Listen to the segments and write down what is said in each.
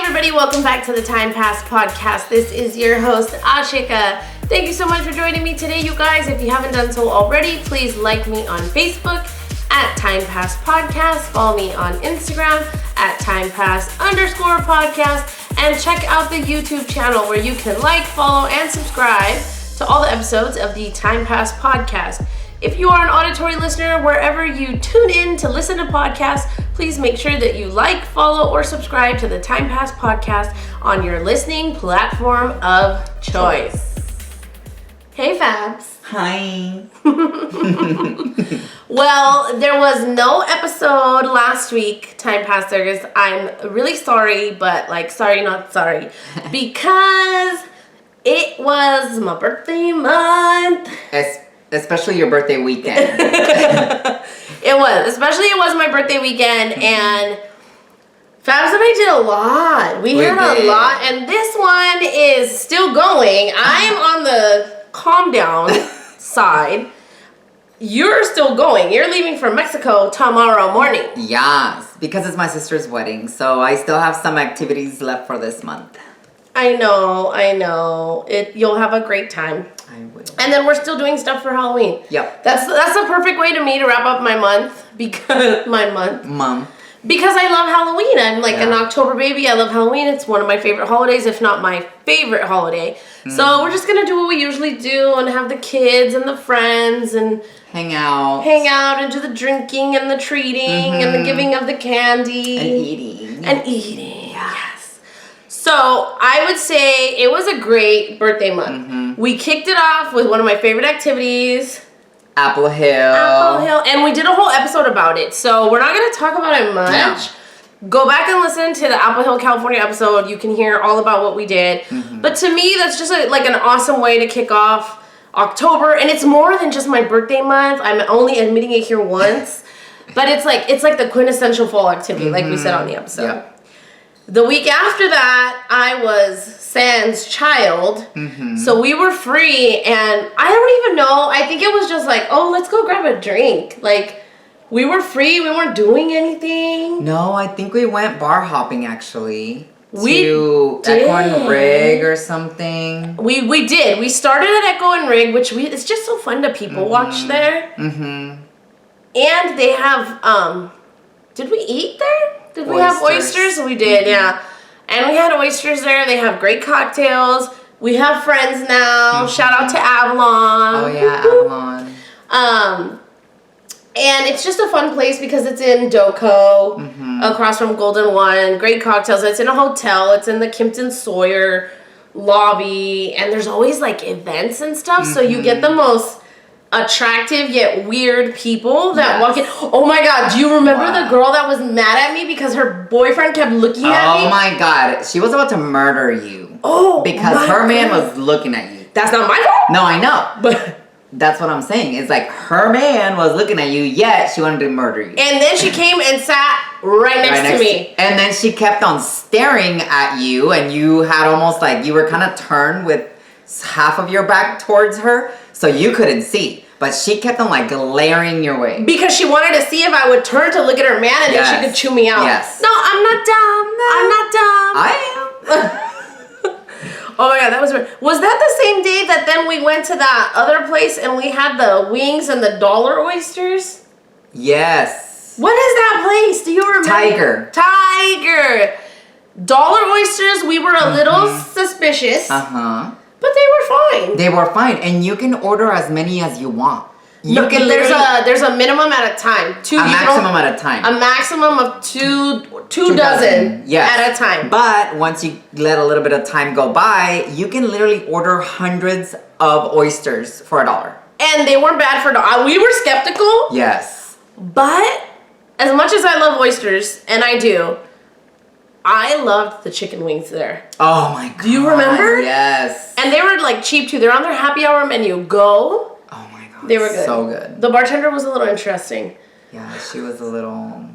everybody, welcome back to the Time Pass podcast. This is your host, Ashika. Thank you so much for joining me today, you guys. If you haven't done so already, please like me on Facebook at Time Pass Podcast. Follow me on Instagram at Time Pass_podcast. And check out the YouTube channel where you can like, follow, and subscribe to all the episodes of the Time Pass podcast. If you are an auditory listener, wherever you tune in to listen to podcasts, please make sure that you like, follow, or subscribe to the Time Pass podcast on your listening platform of choice. Hey, Fabs. Hi. Well, there was no episode last week, Time Passers. I'm really sorry, but sorry, not sorry, because it was my birthday month. Especially your birthday weekend. It was my birthday weekend, and Fabs and I did a lot. We had a lot, and this one is still going. I'm on the calm down side. You're still going. You're leaving for Mexico tomorrow morning. Yes, because it's my sister's wedding, so I still have some activities left for this month. I know. You'll have a great time. I will. And then we're still doing stuff for Halloween. Yep. That's the perfect way to wrap up my month because because I love Halloween. I'm an October baby. I love Halloween. It's one of my favorite holidays, if not my favorite holiday. So we're just gonna do what we usually do and have the kids and the friends and hang out and do the drinking and the treating and the giving of the candy and eating. Yes. So I would say it was a great birthday month. We kicked it off with one of my favorite activities, Apple Hill, and we did a whole episode about it. So we're not going to talk about it much. No. Go back and listen to the Apple Hill, California episode. You can hear all about what we did. But to me, that's just an awesome way to kick off October. And it's more than just my birthday month. I'm only admitting it here once. But it's like the quintessential fall activity, like we said on the episode. Yep. The week after that, I was Sans child, so we were free, and I don't even know, I think it was just let's go grab a drink. We were free, we weren't doing anything. No, I think we went bar hopping, actually. We to did. Echo and Rig or something. We did. We started at Echo and Rig, which it's just so fun to people watch there. And they have, did we eat there? Did we have oysters? We did, yeah. And we had oysters there. They have great cocktails. We have friends now. Shout out to Avalon. Oh, yeah, Avalon. And it's just a fun place because it's in Doco, across from Golden One. Great cocktails. It's in a hotel. It's in the Kimpton Sawyer lobby. And there's always, events and stuff. So you get the most attractive yet weird people that walk in. Oh my God, do you remember the girl that was mad at me because her boyfriend kept looking at me? Oh my God, she was about to murder you. Oh, because her man was looking at you. That's not my fault. No, I know, but that's what I'm saying. It's her man was looking at you, yet she wanted to murder you. And then she came and sat right next to me. And then she kept on staring at you, and you had almost you were kind of turned with half of your back towards her, so you couldn't see. But she kept on glaring your way. Because she wanted to see if I would turn to look at her man and then she could chew me out. Yes. No, I'm not dumb. No. I'm not dumb. I am. Oh my God, that was weird. Was that the same day that then we went to that other place and we had the wings and the dollar oysters? Yes. What is that place? Do you remember? Tiger. Dollar oysters, we were a little suspicious. But they were fine. They were fine, and you can order as many as you want. There's a minimum at a time. A maximum at a time. A maximum of two dozen at a time. But once you let a little bit of time go by, you can literally order hundreds of oysters for $1. And they weren't bad for $1. We were skeptical. Yes. But as much as I love oysters, and I do, I loved the chicken wings there. Oh my God. Do you remember? Yes. And they were cheap too. They're on their happy hour menu. Go. Oh my God. They were good. So good. The bartender was a little interesting. Yeah, she was a little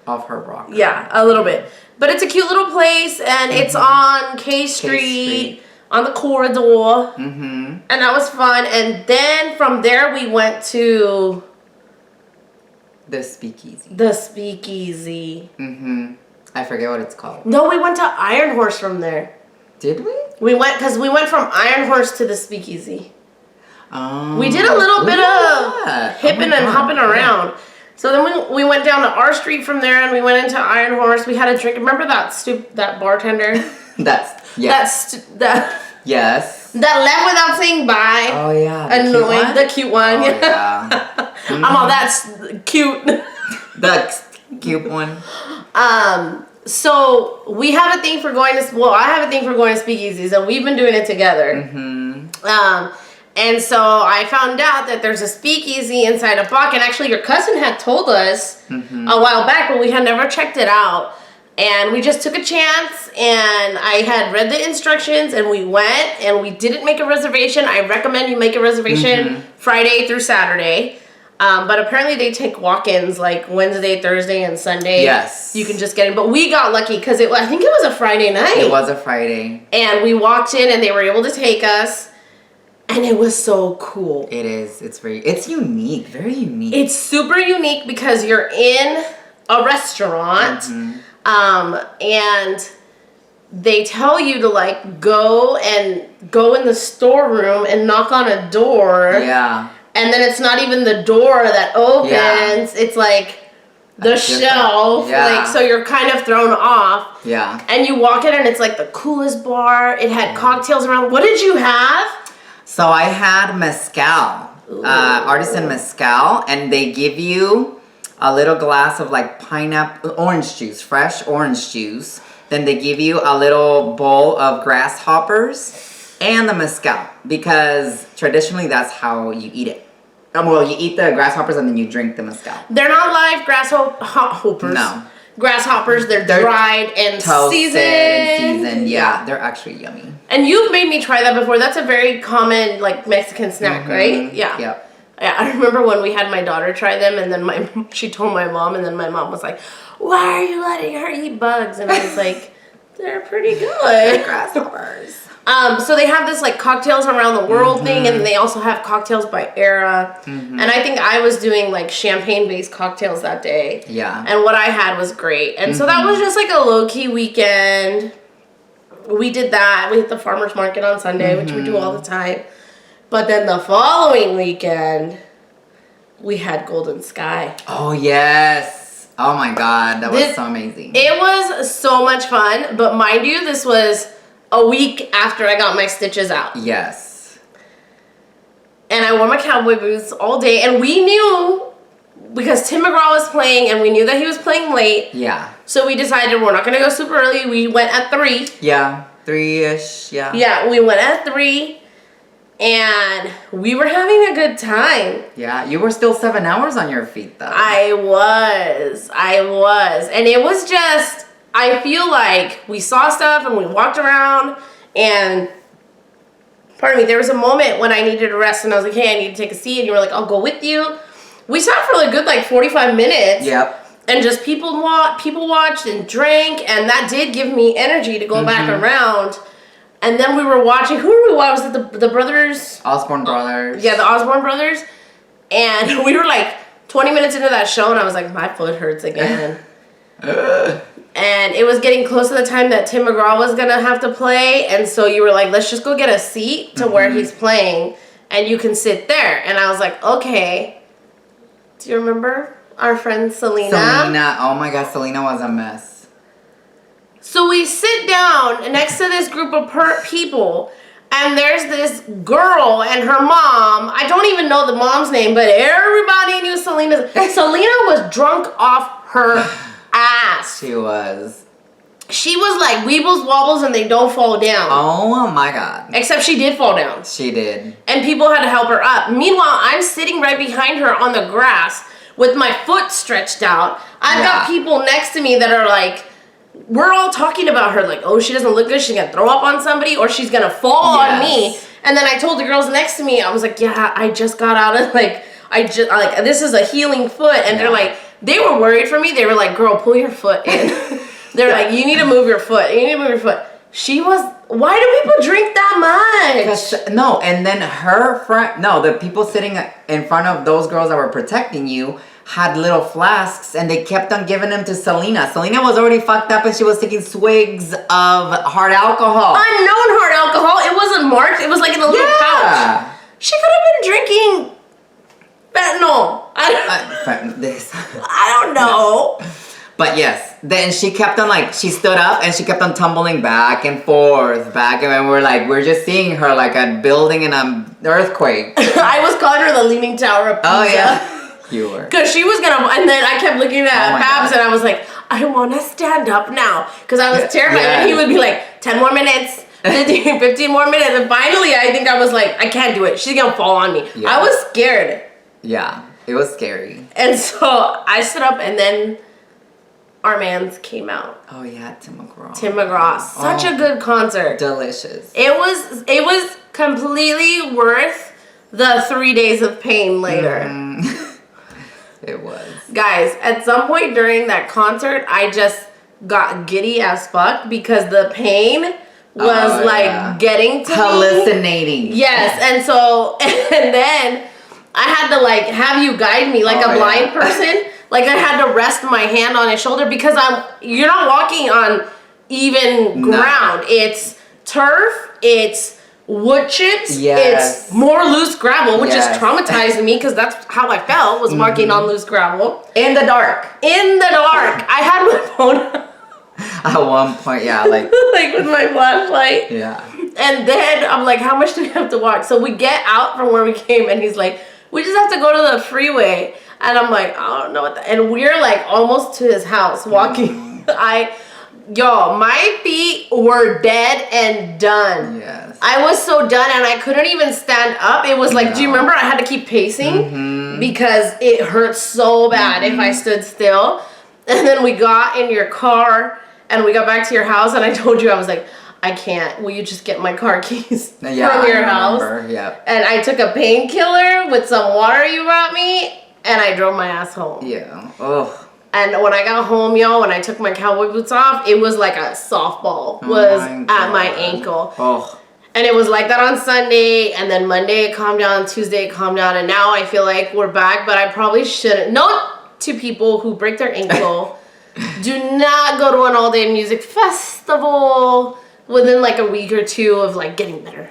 off her rocker. Yeah, a little bit. But it's a cute little place, and it's on K Street on the corridor. And that was fun. And then from there we went to the speakeasy. The speakeasy. I forget what it's called. No, we went to Iron Horse from there. Did we? We went from Iron Horse to the speakeasy. We did a little bit of hipping and hopping around. So then we went down to our street from there, and we went into Iron Horse. We had a drink. Remember that bartender? Yes. That left without saying bye. Oh yeah. Annoying. The cute one. Oh, yeah. I'm all that's cute. The cute one. So we have a thing for going to. Well, I have a thing for going to speakeasies, and we've been doing it together. And so I found out that there's a speakeasy inside of Bach, and actually your cousin had told us a while back, but we had never checked it out. And we just took a chance, and I had read the instructions, and we went, and we didn't make a reservation. I recommend you make a reservation Friday through Saturday. But apparently they take walk-ins like Wednesday, Thursday, and Sunday. Yes. You can just get in. But we got lucky because I think it was a Friday night. It was a Friday. And we walked in, and they were able to take us. And it was so cool. It is. It's unique. Very unique. It's super unique because you're in a restaurant. And they tell you to like go in the storeroom and knock on a door. Yeah. And then it's not even the door that opens. Yeah. It's like the shelf. Yeah. Like, so you're kind of thrown off. Yeah. And you walk in and it's like the coolest bar. It had cocktails around. What did you have? So I had mezcal, artisan mezcal, and they give you a little glass of like pineapple, orange juice, fresh orange juice. Then they give you a little bowl of grasshoppers and the mezcal, because traditionally that's how you eat it. Well, you eat the grasshoppers and then you drink the mezcal. They're not live grasshoppers. No. Grasshoppers, they're dried and seasoned. Yeah, they're actually yummy. And you've made me try that before. That's a very common like Mexican snack, right? Yeah. Yep. Yeah, I remember when we had my daughter try them, and then she told my mom, and then my mom was like, "Why are you letting her eat bugs?" And I was like, "They're pretty good." Grasshoppers. So they have this like cocktails around the world thing, and they also have cocktails by era. And I think I was doing like champagne-based cocktails that day. Yeah. And what I had was great. And so that was just like a low-key weekend. We did that. We hit the farmer's market on Sunday, which we do all the time. But then the following weekend, we had Golden Sky. Oh, yes. Oh, my God. That was so amazing. It was so much fun. But mind you, this was a week after I got my stitches out. Yes. And I wore my cowboy boots all day. And we knew, because Tim McGraw was playing, and we knew that he was playing late. Yeah. So we decided we're not going to go super early. We went at 3. Yeah. 3-ish. Yeah. Yeah, we went at 3. And we were having a good time. Yeah, you were still 7 hours on your feet, though. I was. And it was just, I feel like we saw stuff and we walked around, and pardon me, there was a moment when I needed to rest, and I was like, hey, I need to take a seat, and you were like, I'll go with you. We sat for a good like 45 minutes. Yep. And just people watched and drank, and that did give me energy to go back around. And then we were watching, who were we watching? Was it the brothers? Osborne brothers. Yeah, the Osborne brothers. And we were like 20 minutes into that show, and I was like, my foot hurts again. And it was getting close to the time that Tim McGraw was going to have to play. And so you were like, let's just go get a seat to where he's playing, and you can sit there. And I was like, okay. Do you remember our friend Selena? Oh my God, Selena was a mess. So we sit down next to this group of people, and there's this girl and her mom. I don't even know the mom's name, but everybody knew Selena. Selena was drunk off her ass. She was. She was like weebles, wobbles, and they don't fall down. Oh my God. Except she did fall down. She did. And people had to help her up. Meanwhile, I'm sitting right behind her on the grass with my foot stretched out. I've got people next to me that are like, we're all talking about her, like, oh, she doesn't look good, she's gonna throw up on somebody, or she's gonna fall on me. And then I told the girls next to me, I was like, yeah, I just got out of, like, this is a healing foot. And they're like, they were worried for me. They were like, girl, pull your foot in. They're like, you need to move your foot. You need to move your foot. She was, why do people drink that much? No, and then her friend, the people sitting in front of those girls that were protecting you had little flasks and they kept on giving them to Selena. Selena was already fucked up and she was taking swigs of hard alcohol. Unknown hard alcohol. It wasn't marked. It was like in a little pouch. She could have been drinking fentanyl. I don't know. But yes, then she kept on like, she stood up and she kept on tumbling back and forth, and we're just seeing her like a building in an earthquake. I was calling her the Leaning Tower of Pisa. Oh yeah. You were. Because she was gonna, and then I kept looking at Babs and I was like, I want to stand up now. Because I was terrified. And he would be like, 10 more minutes, 15 more minutes. And finally, I think I was like, I can't do it. She's gonna fall on me. Yeah. I was scared. Yeah, it was scary. And so I stood up and then our mans came out. Oh yeah, Tim McGraw. Such a good concert. Delicious. It was completely worth the 3 days of pain later. It was. Guys, at some point during that concert, I just got giddy as fuck because the pain was getting to hallucinating. Me. Yes, and so, and then I had to like have you guide me like a blind person. Like I had to rest my hand on his shoulder because you're not walking on even ground. It's turf, it's wood chips, it's more loose gravel, which just traumatized me because that's how I felt, was walking on loose gravel. In the dark. I had my phone at one point, like with my flashlight. Yeah. And then I'm like, how much do we have to walk? So we get out from where we came and he's like, we just have to go to the freeway. And I'm like, I don't know what and we're like almost to his house walking. My feet were dead and done. Yes. I was so done and I couldn't even stand up. It was like, do you remember I had to keep pacing? Because it hurt so bad if I stood still. And then we got in your car and we got back to your house and I told you, I was like, I can't. Will you just get my car keys from your house? Yep. And I took a painkiller with some water you brought me and I drove my ass home. Yeah. Oh. And when I got home, when I took my cowboy boots off, it was like a softball was at my ankle. Oh. And it was like that on Sunday, and then Monday it calmed down, Tuesday it calmed down, and now I feel like we're back, but I probably shouldn't. Note to people who break their ankle, do not go to an all-day music festival within like a week or two of like getting better.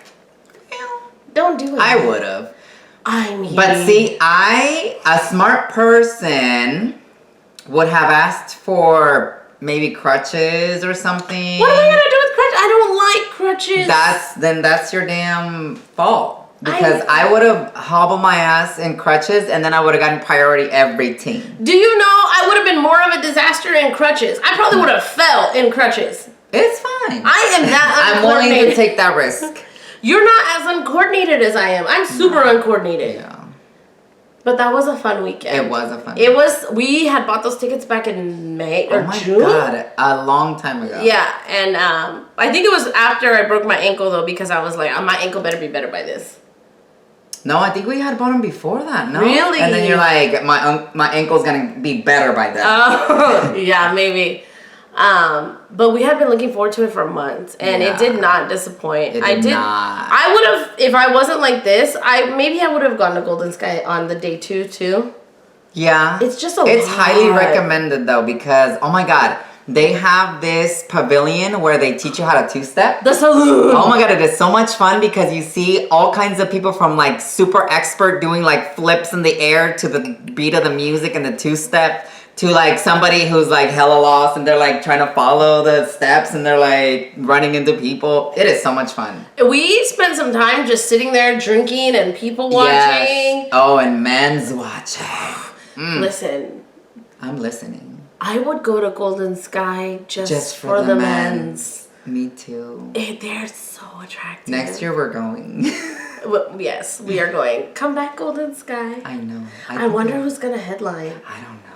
Don't do it. I would have. I mean. But see, a smart person would have asked for maybe crutches or something. What am I gonna do with crutches? I don't like crutches. That's your damn fault. Because I would have hobbled my ass in crutches and then I would have gotten priority everything. Do you know I would have been more of a disaster in crutches? I probably would have fell in crutches. It's fine. I am that I'm willing to take that risk. You're not as uncoordinated as I am. I'm super uncoordinated. Yeah. But that was a fun weekend. It was a fun weekend. We had bought those tickets back in May or June. Oh my God, a long time ago. Yeah, and I think it was after I broke my ankle though, because I was like, my ankle better be better by this. No, I think we had bought them before that. No, really? And then you're like, my ankle's gonna be better by then. Oh, yeah, maybe. But we had been looking forward to it for months, and it did not disappoint. It did not. I would have, if I wasn't like this, I would have gone to Golden Sky on the day too. Yeah. It's just It's highly recommended though, because oh my God, they have this pavilion where they teach you how to two-step. The saloon. Oh my God, it is so much fun because you see all kinds of people from like super expert doing like flips in the air to the beat of the music and the two-step, to like somebody who's like hella lost and they're like trying to follow the steps and they're like running into people. It is so much fun. We spent some time just sitting there drinking and people watching. Yes. Oh, and men's watching. Listen. I'm listening. I would go to Golden Sky just for the men's. Me too. They're so attractive. Next year we're going. Well, yes, we are going. Come back, Golden Sky. I know. I wonder who's going to headline. I don't know.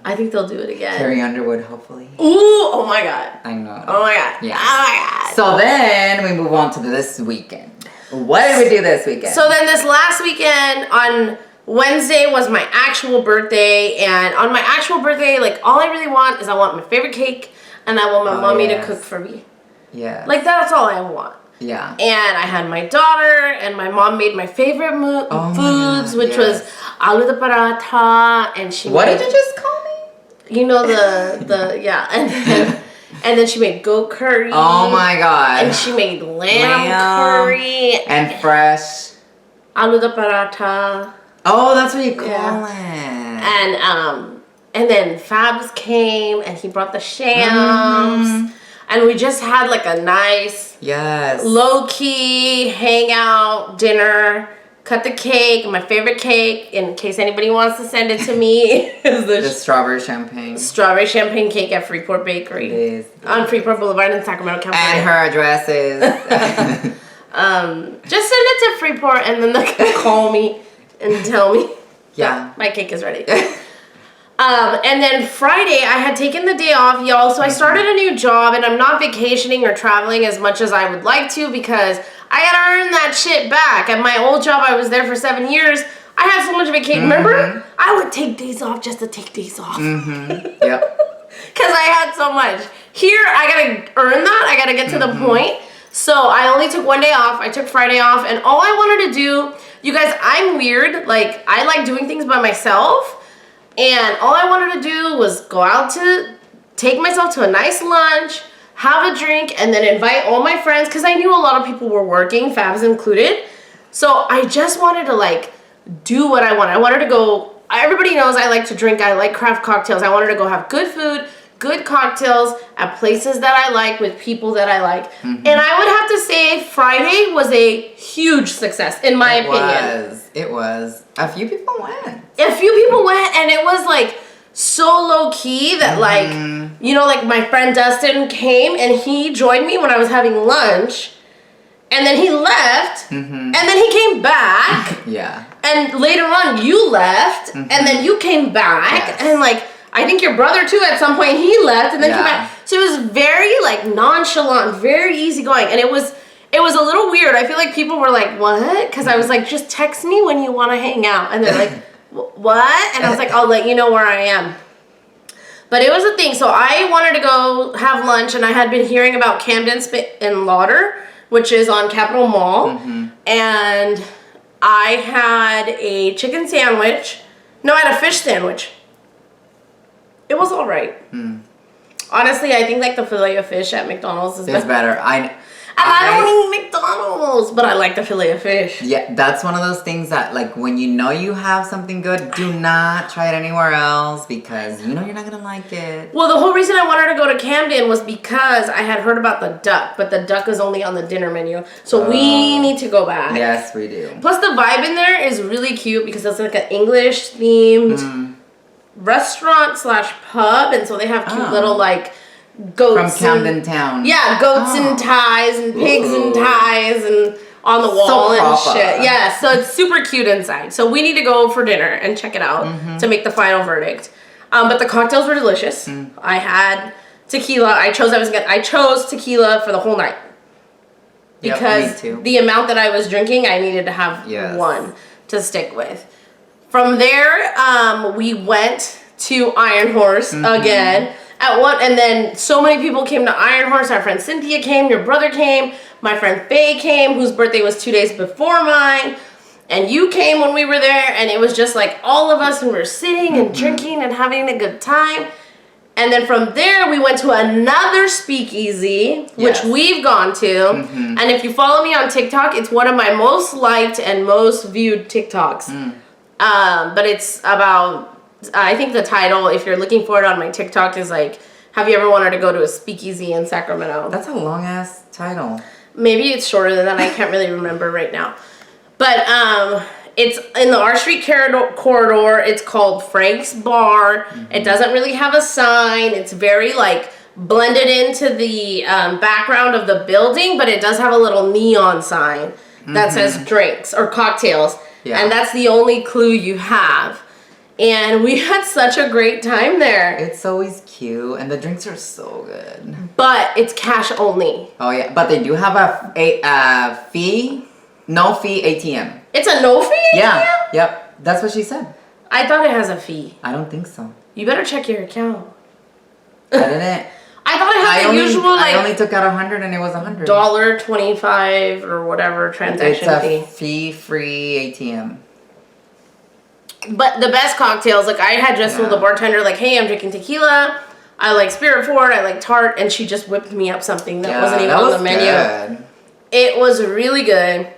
I think they'll do it again. Carrie Underwood, hopefully. Ooh, oh my God. I know. Oh my God. Yeah. Oh my God. So then we move on to this weekend. What did we do this weekend? So then this last weekend on Wednesday was my actual birthday, and on my actual birthday, like all I really want is I want my favorite cake and I want my mommy to cook for me. Yeah. Like that's all I want. Yeah. And I had my daughter, and my mom made my favorite foods, which was aloo de paratha, and she What made, did you just call me? You know the yeah, and then she made goat curry. Oh my god. And she made lamb curry. And fresh. Aloo de paratha. Oh, that's what you call it. And then Fabs came and he brought the shams. And we just had like a nice low-key hangout dinner. Cut the cake. My favorite cake, in case anybody wants to send it to me, is the strawberry champagne. Strawberry champagne cake at Freeport Bakery. It is. On Freeport Boulevard in Sacramento, California. And her address is... just send it to Freeport and then they can call me and tell me that my cake is ready. And then Friday, I had taken the day off, y'all, so I started a new job, and I'm not vacationing or traveling as much as I would like to because I gotta earn that shit back. At my old job, I was there for 7 years. I had so much vacation. Remember? I would take days off just to take days off. Yep. Because I had so much. Here, I gotta earn that. I gotta get to the point. So I only took 1 day off. I took Friday off, and all I wanted to do, you guys, I'm weird. Like, I like doing things by myself. And all I wanted to do was go out to take myself to a nice lunch, have a drink, and then invite all my friends because I knew a lot of people were working, Fabs included. So I just wanted to like do what I wanted. I wanted to go, everybody knows I like to drink, I like craft cocktails. I wanted to go have good food, good cocktails at places that I like with people that I like. And I would have to say Friday was a huge success in my opinion. It was. A few people went. A few people went, and it was like so low key that like, you know, like my friend Dustin came and he joined me when I was having lunch, and then he left, and then he came back. And later on you left, and then you came back, and like I think your brother too at some point he left and then came back. So it was very like nonchalant, very easygoing, and it was a little weird. I feel like people were like, what? Because I was like, just text me when you want to hang out. And they're like, what? And I was like, I'll let you know where I am. But it was a thing. So I wanted to go have lunch, and I had been hearing about Camden and Lauder, which is on Capitol Mall. And I had a chicken sandwich. No, I had a fish sandwich. It was all right. Honestly, I think like the filet of fish at McDonald's is better. I don't eat McDonald's, but I like the filet of fish. Yeah, that's one of those things that, like, when you know you have something good, do not try it anywhere else because you know you're not going to like it. Well, the whole reason I wanted to go to Camden was because I had heard about the duck, but the duck is only on the dinner menu. So we need to go back. Yes, we do. Plus, the vibe in there is really cute because it's like an English-themed restaurant / pub, and so they have cute little, like, goats from Camden Town. Yeah, goats and ties and pigs and ties and on the wall and shit. Yeah, so it's super cute inside. So we need to go for dinner and check it out to make the final verdict. But the cocktails were delicious. I had tequila. I chose tequila for the whole night because the amount that I was drinking, I needed to have one to stick with. From there, we went to Iron Horse again. And then so many people came to Iron Horse. Our friend Cynthia came, your brother came, my friend Faye came, whose birthday was 2 days before mine, and you came when we were there, and it was just like all of us, and we were sitting and drinking and having a good time. And then from there, we went to another speakeasy, which we've gone to. And if you follow me on TikTok, it's one of my most liked and most viewed TikToks. But it's about... I think the title, if you're looking for it on my TikTok, is like, have you ever wanted to go to a speakeasy in Sacramento? That's a long-ass title. Maybe it's shorter than that. I can't really remember right now. But it's in the R Street corridor. It's called Frank's Bar. It doesn't really have a sign. It's very, like, blended into the background of the building, but it does have a little neon sign that says drinks or cocktails. And that's the only clue you have. And we had such a great time there. It's always cute, and the drinks are so good. But it's cash only. Oh yeah, but they do have a fee, no fee ATM. It's a no fee ATM? Yeah, yep. That's what she said. I thought it has a fee. I don't think so. You better check your account. I didn't. I thought it had the usual like. I only took out 100, and it was $100. $1.25 or whatever transaction fee. It's a fee-free ATM. But the best cocktails, like I had just told the bartender, like, hey, I'm drinking tequila. I like Spirit Fort. I like Tart. And she just whipped me up something that wasn't even on the menu. Good. It was really good.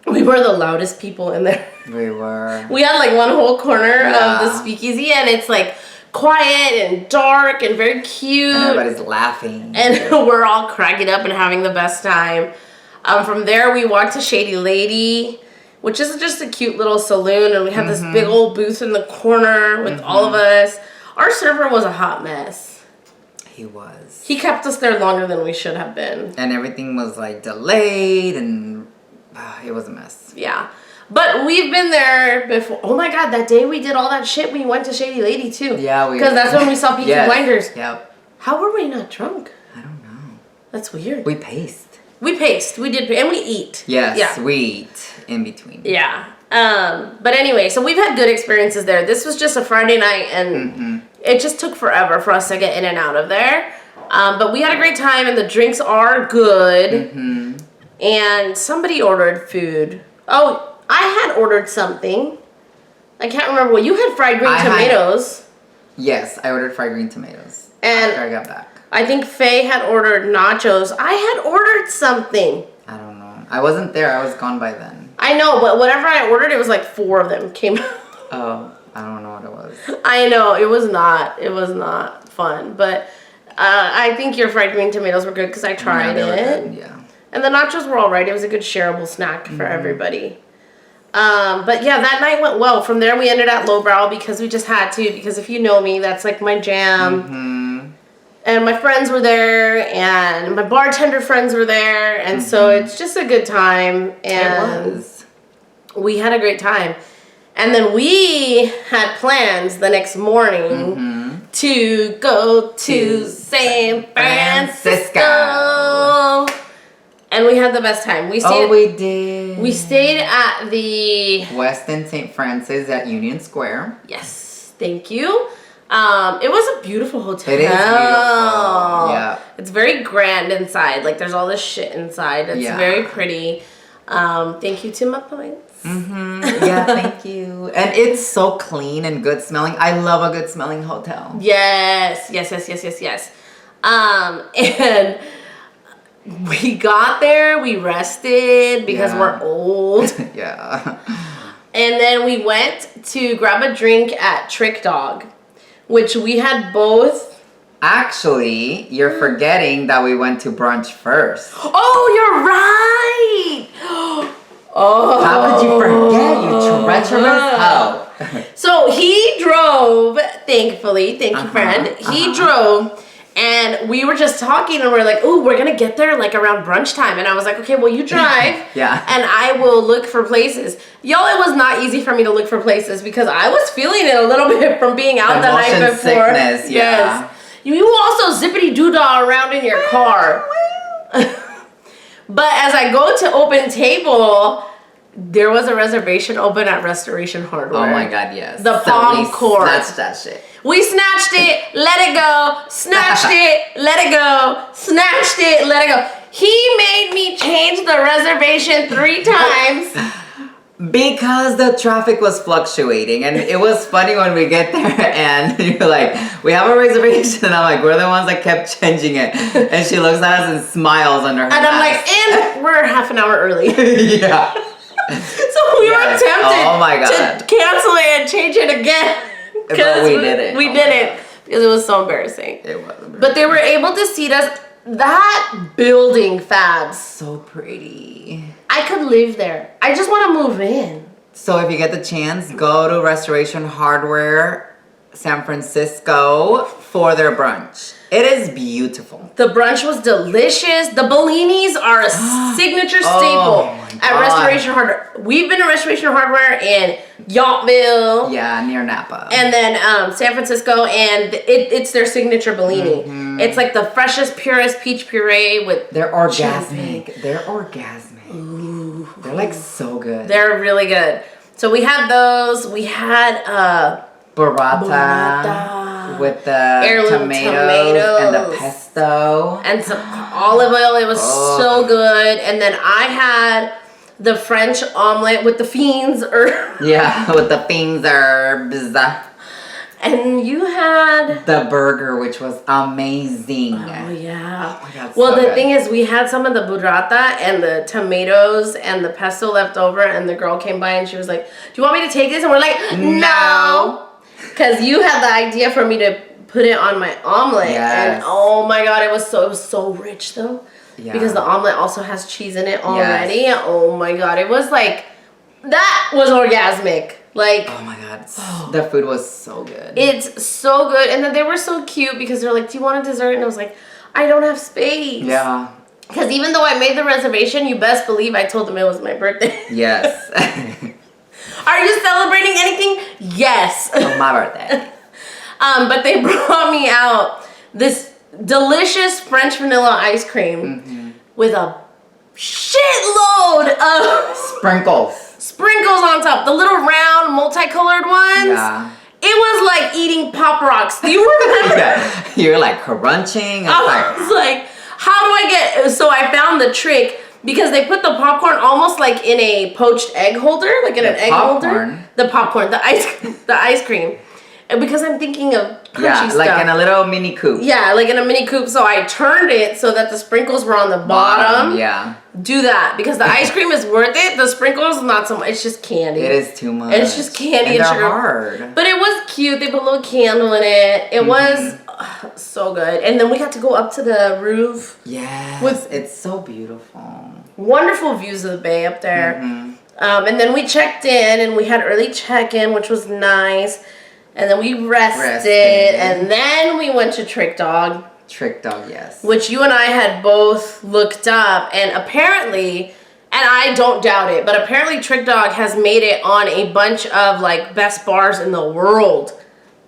We were the loudest people in there. We were. We had like one whole corner of the speakeasy, and it's like quiet and dark and very cute. And everybody's laughing. And we're all cracking up and having the best time. From there, we walked to Shady Lady, which is just a cute little saloon, and we had this big old booth in the corner with all of us. Our server was a hot mess. He was. He kept us there longer than we should have been. And everything was like delayed, and it was a mess. Yeah. But we've been there before. Oh my God, that day we did all that shit, we went to Shady Lady too. Yeah, we. Because that's when we saw Peaky Blinders. Yep. How were we not drunk? I don't know. That's weird. We paced. We paced. We did, and we eat. Yes, we eat in between. Yeah. But anyway, so we've had good experiences there. This was just a Friday night, and it just took forever for us to get in and out of there. But we had a great time, and the drinks are good. And somebody ordered food. Oh, I had ordered something. I can't remember what. You had fried green tomatoes. Yes, I ordered fried green tomatoes. And after I got back. I think Faye had ordered nachos. I had ordered something. I don't know. I wasn't there. I was gone by then. I know, but whatever I ordered, it was like 4 of them came. Oh, I don't know what it was. I know, it was not fun, but I think your fried green tomatoes were good because I tried it. Yeah. And the nachos were all right. It was a good shareable snack for everybody. But yeah, that night went well. From there, we ended at Lowbrow because we just had to. Because if you know me, that's like my jam. And my friends were there, and my bartender friends were there, and so it's just a good time. And we had a great time. And then we had plans the next morning to go to San Francisco. And we had the best time. We did. We stayed at the Westin St. Francis at Union Square. Yes, thank you. It was a beautiful hotel. It is beautiful. Yeah. It's very grand inside. Like there's all this shit inside. It's very pretty. Thank you to my points. Yeah, thank you. And it's so clean and good smelling. I love a good smelling hotel. Yes. And we got there, we rested because we're old. Yeah. And then we went to grab a drink at Trick Dog, which we had both. Actually, you're forgetting that we went to brunch first. Oh, you're right. Oh. How could you forget, you treacherous hoe? So he drove, thankfully, thank you, friend. He drove. And we were just talking, and we're like, oh, we're going to get there like around brunch time. And I was like, okay, well, you drive. And I will look for places. Y'all, it was not easy for me to look for places because I was feeling it a little bit from being out the night before. Sickness, yes. You also zippity-doo-dah around in your car. But as I go to open table, there was a reservation open at Restoration Hardware. Oh my God, yes. The Palm Court. Snatched that shit. We snatched it, let it go, snatched it, let it go, snatched it, let it go. He made me change the reservation 3 times. Because the traffic was fluctuating, and it was funny when we get there and you're like, we have a reservation, and I'm like, we're the ones that kept changing it, and she looks at us and smiles under her and I'm like, and we're half an hour early. Yeah. So we were tempted to cancel it and change it again. But we did it. We did it because it was so embarrassing. It was embarrassing. But they were able to seat us. That building, Fabs. So pretty. I could live there. I just want to move in. So if you get the chance, go to Restoration Hardware, San Francisco for their brunch. It is beautiful. The brunch was delicious. The Bellinis are a signature staple at Restoration Hardware. We've been to Restoration Hardware in Yountville. Yeah, near Napa. And then San Francisco, and it's their signature Bellini. It's like the freshest, purest peach puree with They're orgasmic. champagne. They're orgasmic. Ooh. They're like so good. They're really good. So we had those. We had burrata with the heirloom tomatoes and the pesto and some olive oil. It was so good. And then I had the French omelet with the fiends Yeah, with the things herbs. And you had the burger, which was amazing. Oh yeah. Oh my God, well, so the good. thing is, we had some of the burrata and the tomatoes and the pesto left over, and the girl came by and she was like, "Do you want me to take this?" And we're like, "No," because you had the idea for me to put it on my omelet. Yes. And oh my God, it was so rich though. Yeah. Because the omelet also has cheese in it already. Yes. Oh my God, it was like that was orgasmic. Like, oh my God, the food was so good. It's so good. And then they were so cute because they're like, "Do you want a dessert?" And I was like, "I don't have space." Yeah. Because even though I made the reservation, you best believe I told them it was my birthday. Yes. Are you celebrating anything? Yes. On my birthday. But they brought me out this delicious French vanilla ice cream with a shitload of sprinkles on top. The little round, multicolored ones. Yeah. It was like eating Pop Rocks. Do you remember? Yeah. You're like crunching. I was like, how do I get... So I found the trick because they put the popcorn almost like in a poached egg holder. Like in an egg holder. The popcorn. The ice cream. And because I'm thinking of crunchy stuff. Like in a little mini coupe. Yeah, like in a mini coupe. So I turned it so that the sprinkles were on the bottom. Yeah. Do that because the ice cream is worth it. The sprinkles, not so much. It's just candy. It is too much. It's just candy and sugar. Hard. But it was cute. They put a little candle in it. It was so good. And then we got to go up to the roof. Yes. It's so beautiful. Wonderful views of the bay up there. And then we checked in and we had early check-in, which was nice. And then we rested. And then we went to Trick Dog. Trick Dog, yes. Which you and I had both looked up. And apparently, and I don't doubt it, but apparently Trick Dog has made it on a bunch of like best bars in the world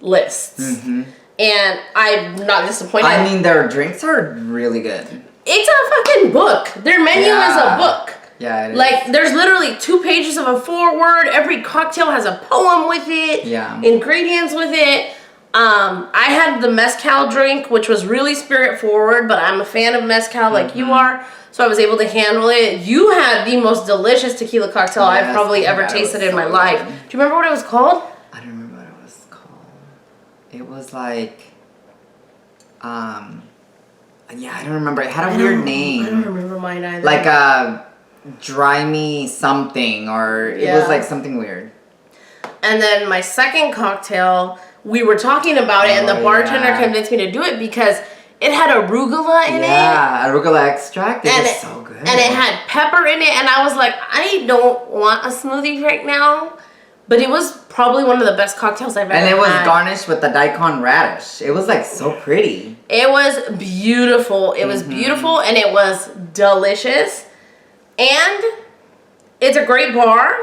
lists. And I'm not disappointed. I mean, their drinks are really good. It's a fucking book. Their menu is a book. Yeah, it is. Like, there's literally 2 pages of a foreword. Every cocktail has a poem with it. Yeah. Ingredients with it. I had the mezcal drink, which was really spirit forward, but I'm a fan of mezcal like you are. So I was able to handle it. You had the most delicious tequila cocktail I've probably ever tasted in my life. Do you remember what it was called? I don't remember what it was called. It was like, yeah, I don't remember. It had a weird name. I don't remember mine either. Like a dry me something, or it was like something weird. And then my second cocktail, we were talking about it, and the bartender convinced me to do it because it had arugula in it. Yeah, arugula extract. It was so good. And it had pepper in it, and I was like, I don't want a smoothie right now. But it was probably one of the best cocktails I've ever had. And it was garnished with the daikon radish. It was like so pretty. It was beautiful. It was beautiful, and it was delicious. And it's a great bar,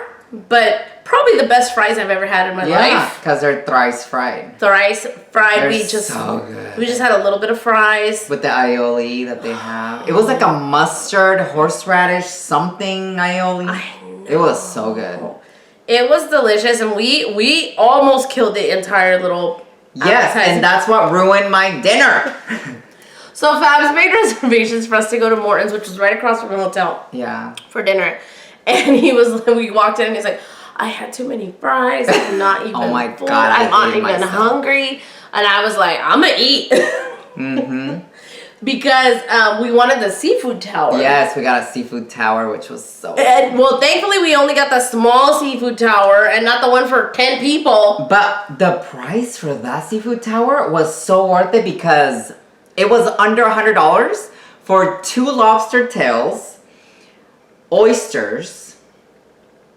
but probably the best fries I've ever had in my life. Yeah, because they're thrice fried. Thrice fried. They're so good. We just had a little bit of fries. With the aioli that they have. It was like a mustard, horseradish, something aioli. I know. It was so good. It was delicious, and we almost killed the entire little appetizer. And that's what ruined my dinner. So Fabs made reservations for us to go to Morton's, which was right across from the hotel. Yeah. For dinner. And we walked in and he's like, I had too many fries. I'm not even oh my full. God, I'm not even hungry. And I was like, I'm going to eat. Because we wanted the seafood tower. Yes, we got a seafood tower, which was so good. Well, thankfully, we only got the small seafood tower and not the one for 10 people. But the price for that seafood tower was so worth it because it was under $100 for 2 lobster tails, oysters,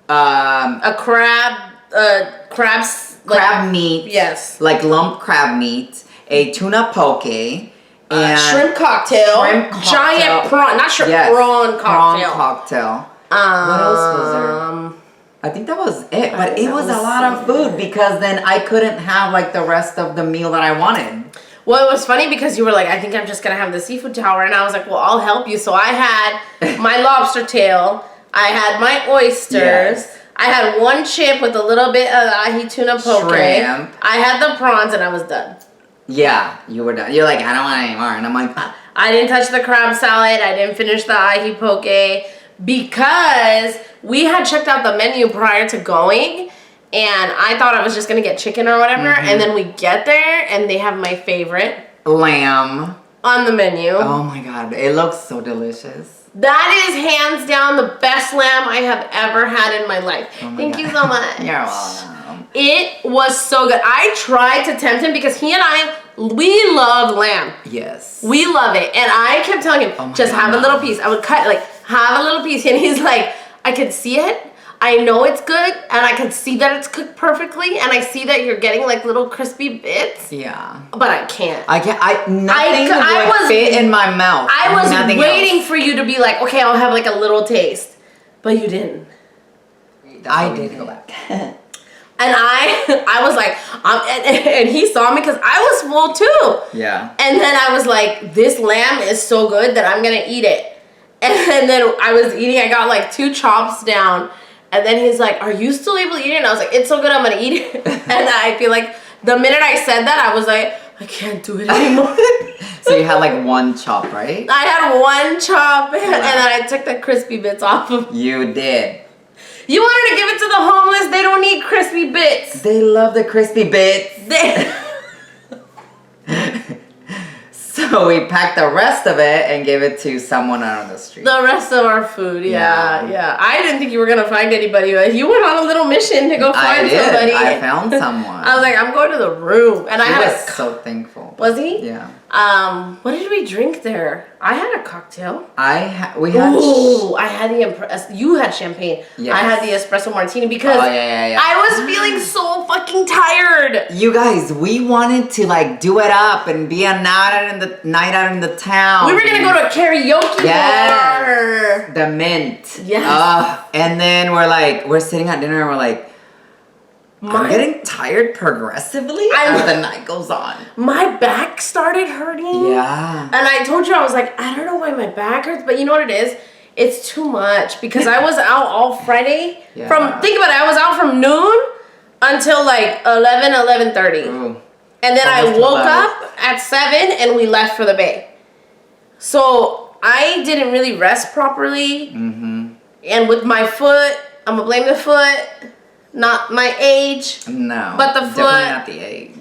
a crab meat. Yes. Like lump crab meat, a tuna poke, and shrimp cocktail. Giant prawn, not shrimp, prawn cocktail. Prawn cocktail. What else was there? I think that was it, but it was a lot of food because then I couldn't have like the rest of the meal that I wanted. Well, it was funny because you were like, I think I'm just going to have the seafood tower. And I was like, well, I'll help you. So I had my lobster tail. I had my oysters. Yes. I had 1 chip with a little bit of ahi tuna poke. Shrimp. I had the prawns and I was done. Yeah, you were done. You're like, I don't want any more. And I'm like, I didn't touch the crab salad. I didn't finish the ahi poke. because we had checked out the menu prior to going, and I thought I was just gonna get chicken or whatever, and then we get there and they have my favorite lamb on the menu. Oh my god, it looks so delicious. That is hands down the best lamb I have ever had in my life. Thank you so much. You're welcome. It was so good. I tried to tempt him because he and we love lamb. Yes. We love it. And I kept telling him, just have a little piece. I would cut, like, have a little piece. And he's like, I could see it. I know it's good. And I can see that it's cooked perfectly. And I see that you're getting, like, little crispy bits. Yeah. But I can't. Nothing would fit in my mouth. I was waiting for you to be like, okay, I'll have, like, a little taste. But you didn't. I did go back. And I was like, and he saw me because I was full too. Yeah. And then I was like, this lamb is so good that I'm going to eat it. And then I was eating, I got like 2 chops down. And then he's like, are you still able to eat it? And I was like, it's so good, I'm going to eat it. And I feel like the minute I said that, I was like, I can't do it anymore. So you had like 1 chop, right? I had 1 chop, and then I took the crispy bits off of. You did. You wanted to give it to the homeless? They don't need crispy bits. They love the crispy bits. So we packed the rest of it and gave it to someone out on the street. The rest of our food, yeah. I didn't think you were gonna find anybody, but you went on a little mission to go find somebody. I found someone. I was like, I'm going to the room, and I was so thankful. Was he? Yeah. What did we drink there? I had a cocktail. We had. Ooh, I had you had champagne. Yes. I had the espresso martini because I was feeling so fucking tired. You guys, we wanted to like do it up and be a night out in the town. We were gonna go to a karaoke bar. The Mint. Yes. And then we're sitting at dinner and we're like, I'm getting tired progressively as the night goes on. My back started hurting. Yeah. And I told you, I was like, I don't know why my back hurts, but you know what it is? It's too much because I was out all Friday. Think about it, I was out from noon until like 11:30. Ooh. And then I woke up at 7 and we left for the Bay. So I didn't really rest properly. And with my foot, I'm gonna blame the foot. Not my age. No. But the foot. Definitely not the age.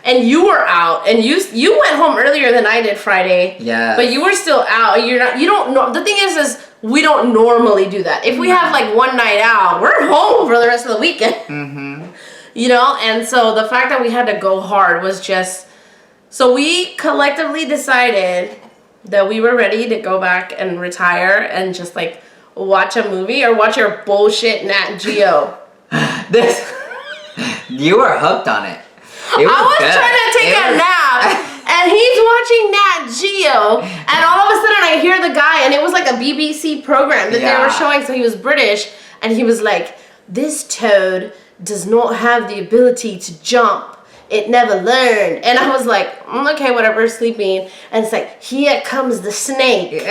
And you were out, and you went home earlier than I did Friday. Yeah. But you were still out. You don't know. The thing is we don't normally do that. If we have like one night out, we're home for the rest of the weekend. You know, and so the fact that we had to go hard was just. So we collectively decided that we were ready to go back and retire and just like watch a movie or watch your bullshit Nat Geo. You were hooked on it. I was trying to take a nap, and he's watching Nat Geo, and all of a sudden I hear the guy, and it was like a BBC program that they were showing, so he was British, and he was like, this toad does not have the ability to jump. It never learned. And I was like, okay, whatever, sleeping. And it's like, here comes the snake.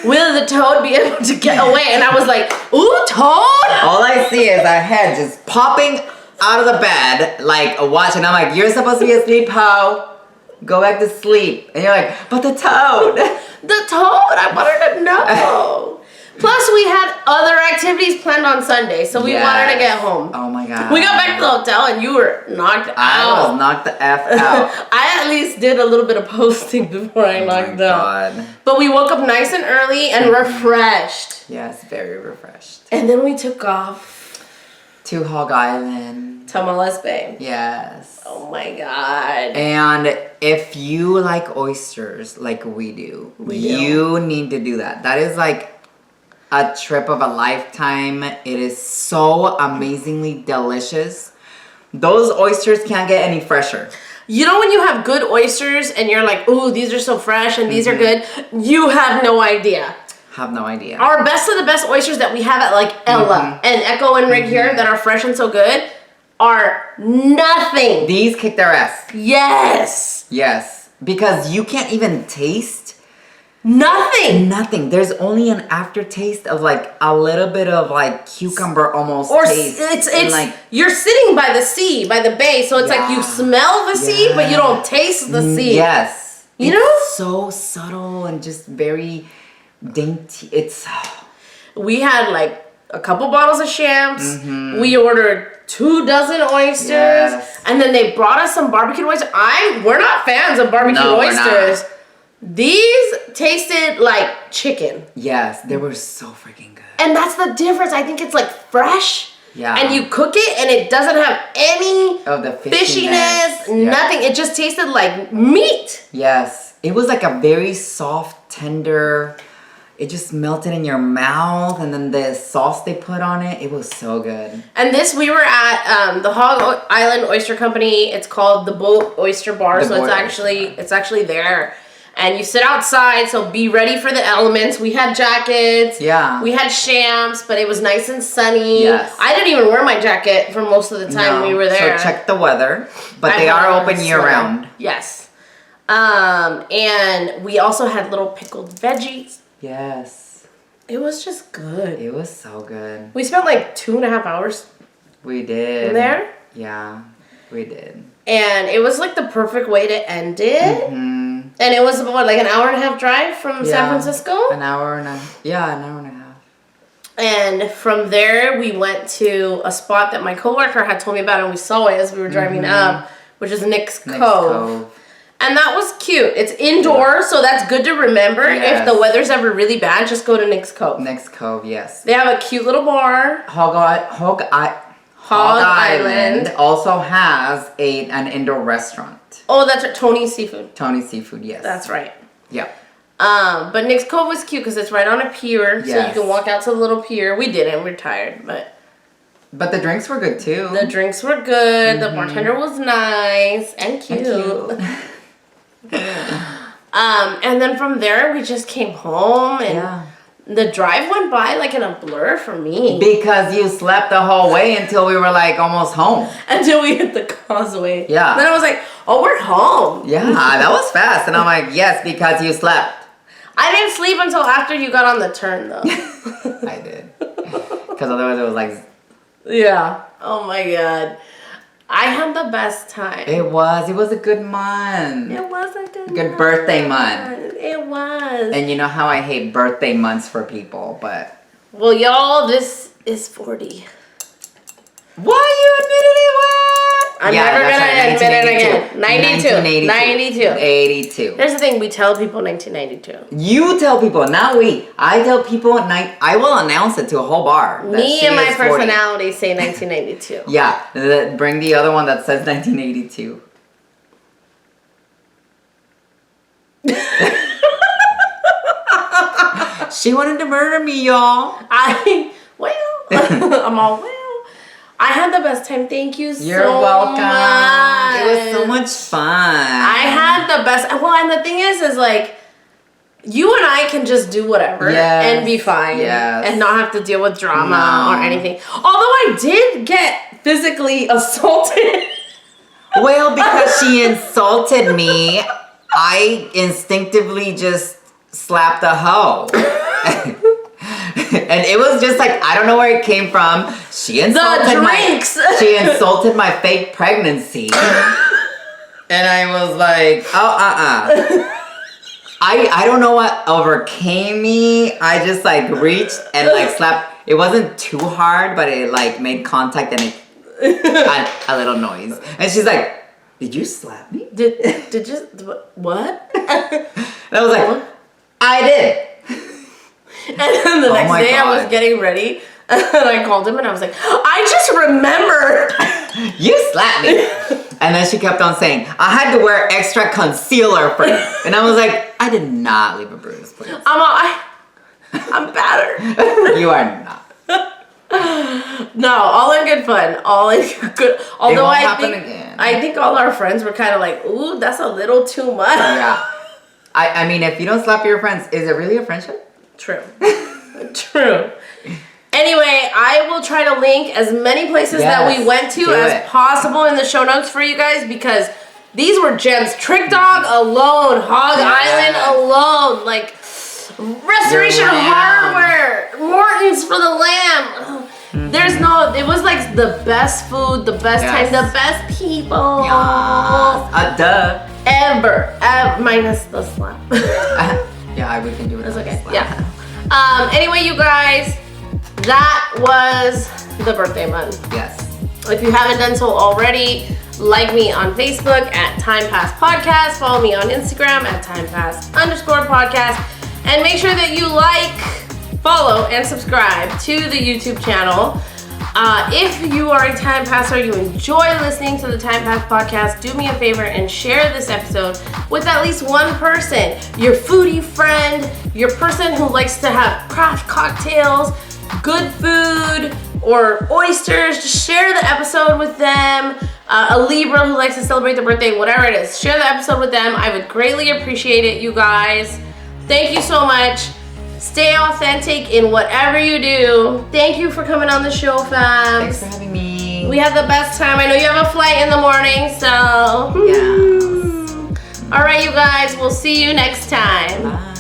Will the toad be able to get away? And I was like, ooh, toad? All I see is a head just popping out of the bed, like watching. I'm like, you're supposed to be asleep, ho. Go back to sleep. And you're like, but the toad. The toad, I wanted to know. Plus, we had other activities planned on Sunday, so we wanted to get home. Oh my god. We got back to the hotel, and you were knocked out. I was knocked the F out. I at least did a little bit of posting before I knocked out. But we woke up nice and early and refreshed. Yes, very refreshed. And then we took off to Hog Island. Tomales Bay. Yes. Oh my god. And if you like oysters like we do, you need to do that. That is like a trip of a lifetime. It is so amazingly delicious. Those oysters can't get any fresher. You know when you have good oysters and you're like, ooh, these are so fresh and these are good? You have no idea. Have no idea. Our best of the best oysters that we have at like Ella and Echo and Rig here that are fresh and so good are nothing. These kick their ass. Yes. Yes. Because you can't even taste nothing. There's only an aftertaste of like a little bit of like cucumber almost taste. It's like you're sitting by the sea, by the bay, so it's like you smell the sea, but you don't taste the sea. Yes. You know? So subtle and just very dainty. It's We had like a couple bottles of champs. Mm-hmm. We ordered 24 oysters. Yes. And then they brought us some barbecue oysters. We're not fans of barbecue oysters. These tasted like chicken. Yes, they were so freaking good. And that's the difference. I think it's like fresh. Yeah. And you cook it and it doesn't have any of the fishiness, nothing. It just tasted like meat. Yes. It was like a very soft, tender. It just melted in your mouth, and then the sauce they put on it, it was so good. And we were at the Hog Island Oyster Company. It's called the Boat Oyster Bar, so it's actually there. And you sit outside, so be ready for the elements. We had jackets. Yeah. We had champs, but it was nice and sunny. Yes. I didn't even wear my jacket for most of the time we were there. So check the weather, but they are open year round. Yes. And we also had little pickled veggies. Yes. It was just good. It was so good. We spent like 2.5 hours. We did. There? Yeah, we did. And it was like the perfect way to end it. Mm-hmm. And it was about like an hour and a half drive from San Francisco. An hour and a half. And from there, we went to a spot that my coworker had told me about, and we saw it as we were driving up, which is Nick's Cove. And that was cute. It's indoors, so that's good to remember. Yes. If the weather's ever really bad, just go to Nick's Cove. Nick's Cove, yes. They have a cute little bar. Hog Island also has an indoor restaurant. Oh, that's right. Tony's Seafood. Tony's Seafood, yes. That's right. Yep. But Nick's Cove was cute because it's right on a pier, so you can walk out to the little pier. We didn't. We're tired, But the drinks were good too. The drinks were good. The bartender was nice and cute. And then from there, we just came home and the drive went by like in a blur for me. Because you slept the whole way until we were like almost home. Until we hit the causeway. Yeah. Then I was like, oh, we're home. Yeah, that was fast. And I'm like, yes, because you slept. I didn't sleep until after you got on the turn though. I did. Because otherwise it was like... Yeah. Oh my God. I had the best time. It was a good month. It was a good birthday month. It was. And you know how I hate birthday months for people, but... Well, y'all, this is 40. What? You admitted it was? I'm never going to admit it again. 92. 82. Here's the thing. We tell people 1992. You tell people, not we. I tell people, I will announce it to a whole bar. Me and my personality say 1992. Yeah. Bring the other one that says 1982. She wanted to murder me, y'all. I'm all well. I had the best time. Thank you so much. You're welcome. It was so much fun. I had the best. Well, and the thing is like, you and I can just do whatever and be fine and not have to deal with drama or anything. Although I did get physically assaulted. Well, because she insulted me, I instinctively just slapped a hoe. And it was just like, I don't know where it came from. She insulted my fake pregnancy. And I was like, I don't know what overcame me. I just like reached and like slapped. It wasn't too hard, but it like made contact and it a little noise. And she's like, did you slap me? Did you, what? And I was like, I did. And then the next day I was getting ready and I called him and I was like, I just remembered. You slapped me. And then she kept on saying, I had to wear extra concealer for you. And I was like, I did not leave a bruise, please. I'm battered. You are not. No, all in good fun. All in good. Although I think all our friends were kind of like, ooh, that's a little too much. Yeah. I mean, if you don't slap your friends, is it really a friendship? True. True. Anyway, I will try to link as many places that we went to as possible in the show notes for you guys because these were gems. Trick Dog alone, Hog Island alone, like Restoration Hardware, Morton's for the Lamb. There's no, it was like the best food, the best time, the best people. Duh. Ever. Minus the slap. Yeah, we can do it. That's okay. Yeah. Anyway, you guys, that was the birthday month. Yes. If you haven't done so already, like me on Facebook at Time Pass Podcast. Follow me on Instagram at timepass_podcast. And make sure that you like, follow, and subscribe to the YouTube channel. If you are a Time Passer, you enjoy listening to the Time Pass Podcast, do me a favor and share this episode with at least one person. Your foodie friend, your person who likes to have craft cocktails, good food, or oysters. Just share the episode with them. A Libra who likes to celebrate their birthday, whatever it is. Share the episode with them. I would greatly appreciate it, you guys. Thank you so much. Stay authentic in whatever you do. Thank you for coming on the show, fam. Thanks for having me. We had the best time. I know you have a flight in the morning, so. Yeah. All right, you guys. We'll see you next time. Bye.